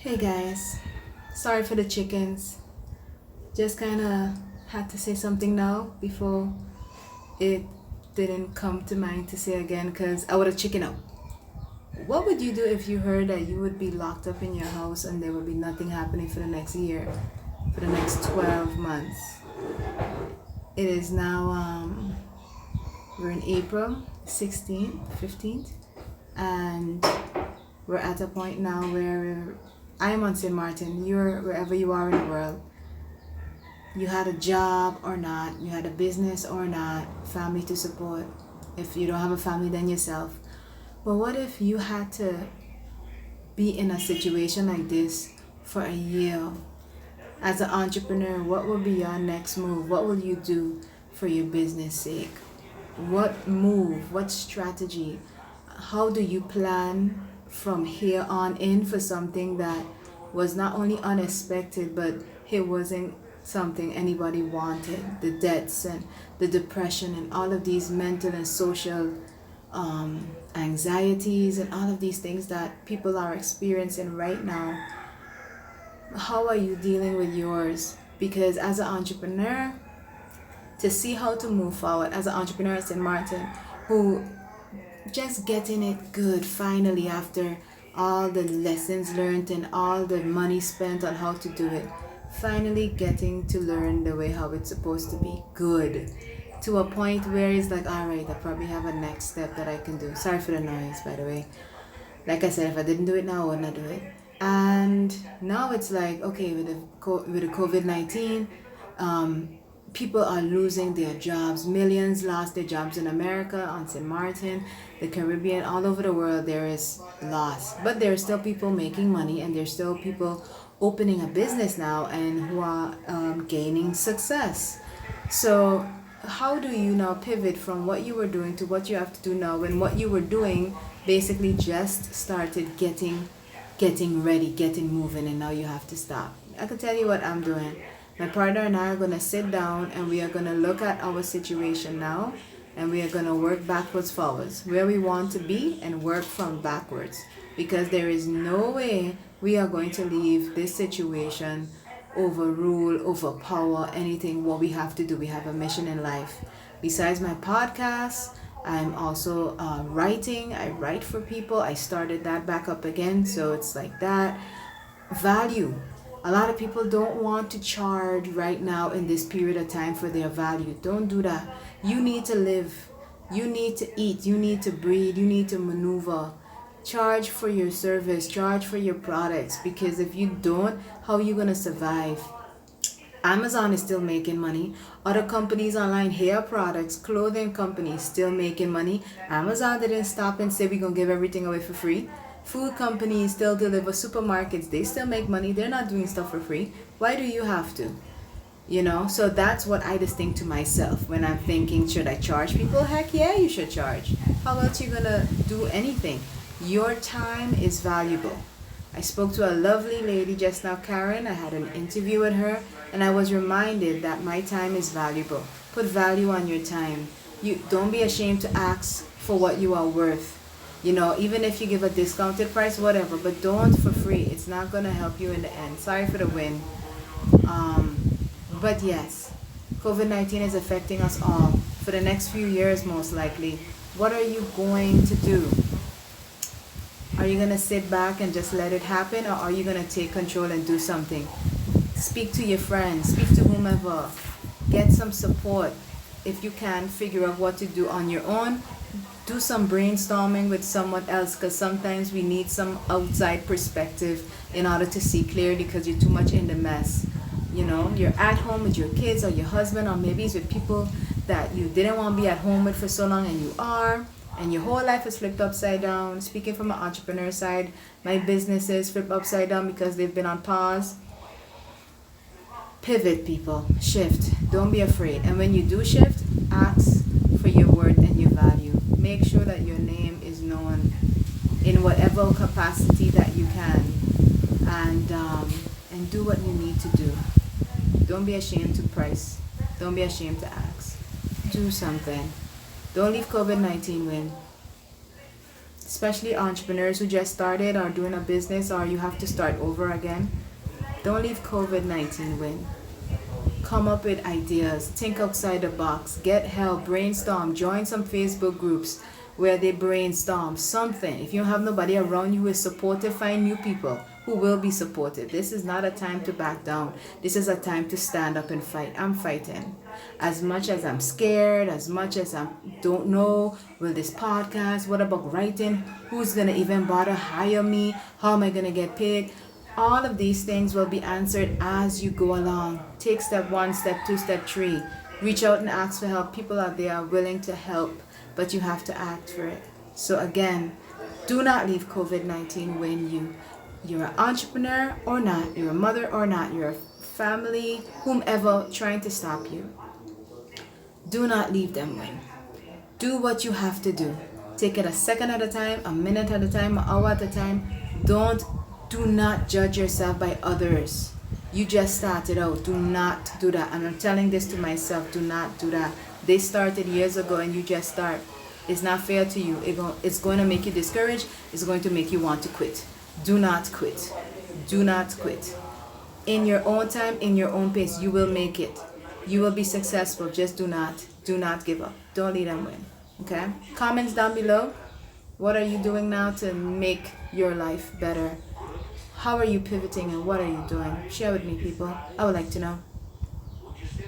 Hey guys, sorry for the chickens. Just kind of had to say something now before it didn't come to mind to say again because I would have chicken out. What would you do if you heard that you would be locked up in your house and there would be nothing happening for the next year, for the next 12 months? It is now, we're in April 16th, 15th, and we're at a point now where I am on St. Martin, you're wherever you are in the world. You had a job or not, you had a business or not, family to support. If you don't have a family, then yourself. But what if you had to be in a situation like this for a year? As an entrepreneur, what will be your next move? What will you do for your business sake? What move, what strategy? How do you plan from here on in for something that was not only unexpected, but it wasn't something anybody wanted? The debts and the depression and all of these mental and social anxieties and all of these things that people are experiencing right now. How are you dealing with yours? Because as an entrepreneur, to see how to move forward as an entrepreneur at St. Martin, who just getting it good finally after all the lessons learned and all the money spent on how to do it, finally getting to learn the way how it's supposed to be good, to a point where it's like, all right, I probably have a next step that I can do. Sorry for the noise, by the way. Like I said, if I didn't do it now, I would not do it. And now it's like, okay, with the COVID-19, people are losing their jobs. Millions lost their jobs in America, on St. Martin, the Caribbean, all over the world. There is loss, but there are still people making money, and there's still people opening a business now and who are gaining success. So how do you now pivot from what you were doing to what you have to do now, when what you were doing basically just started getting ready, getting moving, and now you have to stop? I can tell you what I'm doing. My partner and I are going to sit down and we are going to look at our situation now, and we are going to work backwards, forwards, where we want to be, and work from backwards, because there is no way we are going to leave this situation, overrule, overpower anything what we have to do. We have a mission in life. Besides my podcast, I'm also writing. I write for people. I started that back up again, so it's like that. Value. A lot of people don't want to charge right now in this period of time for their value. Don't do that. You need to live. You need to eat. You need to breathe. You need to maneuver. Charge for your service. Charge for your products. Because if you don't, how are you going to survive? Amazon is still making money. Other companies online, hair products, clothing companies still making money. Amazon didn't stop and say we're going to give everything away for free. Food companies still deliver, supermarkets, they still make money. They're not doing stuff for free. Why do you have to? So that's what I just think to myself when I'm thinking, should I charge people? Heck yeah, you should charge. How else you gonna do anything? Your time is valuable. I spoke to a lovely lady just now, Karen. I had an interview with her, and I was reminded that my time is valuable. Put value on your time. You don't be ashamed to ask for what you are worth. Even if you give a discounted price, whatever, but don't for free. It's not going to help you in the end. Sorry for the win. But yes, COVID-19 is affecting us all for the next few years, most likely. What are you going to do? Are you going to sit back and just let it happen, or are you going to take control and do something? Speak to your friends, speak to whomever, get some support. If you can figure out what to do on your own, do some brainstorming with someone else, because sometimes we need some outside perspective in order to see clearly, because you're too much in the mess. You're at home with your kids or your husband, or maybe it's with people that you didn't want to be at home with for so long, and you are, and your whole life is flipped upside down. Speaking from an entrepreneur side, my businesses flip upside down because they've been on pause. Pivot, people. Shift. Don't be afraid. And when you do shift, ask for your worth and your value. Make sure that your name is known in whatever capacity that you can, and do what you need to do. Don't be ashamed to price. Don't be ashamed to ask. Do something. Don't leave COVID-19 win. especially entrepreneurs who just started or doing a business or you have to start over again. Don't leave COVID-19 win. Come up with ideas, think outside the box, get help, brainstorm, join some Facebook groups where they brainstorm something. If you have nobody around you who is supportive, find new people who will be supportive. This is not a time to back down. This is a time to stand up and fight. I'm fighting. As much as I'm scared, as much as I don't know, will this podcast, what about writing? Who's gonna even bother hire me? How am I gonna get paid? All of these things will be answered as you go along. Take step 1, step 2, step 3. Reach out and ask for help. People out there are willing to help, but you have to act for it. So again, do not leave COVID-19 when you're an entrepreneur or not, you're a mother or not, you're a family, whomever trying to stop you. Do not leave them win. Do what you have to do. Take it a second at a time, a minute at a time, an hour at a time. Do not judge yourself by others. You just started out. Do not do that. And I'm telling this to myself. Do not do that. They started years ago and you just start. It's not fair to you. It's going to make you discouraged. It's going to make you want to quit. Do not quit. Do not quit. In your own time, in your own pace, you will make it. You will be successful. Just do not give up. Don't let them win. Okay? Comments down below. What are you doing now to make your life better? How are you pivoting and what are you doing? Share with me, people. I would like to know.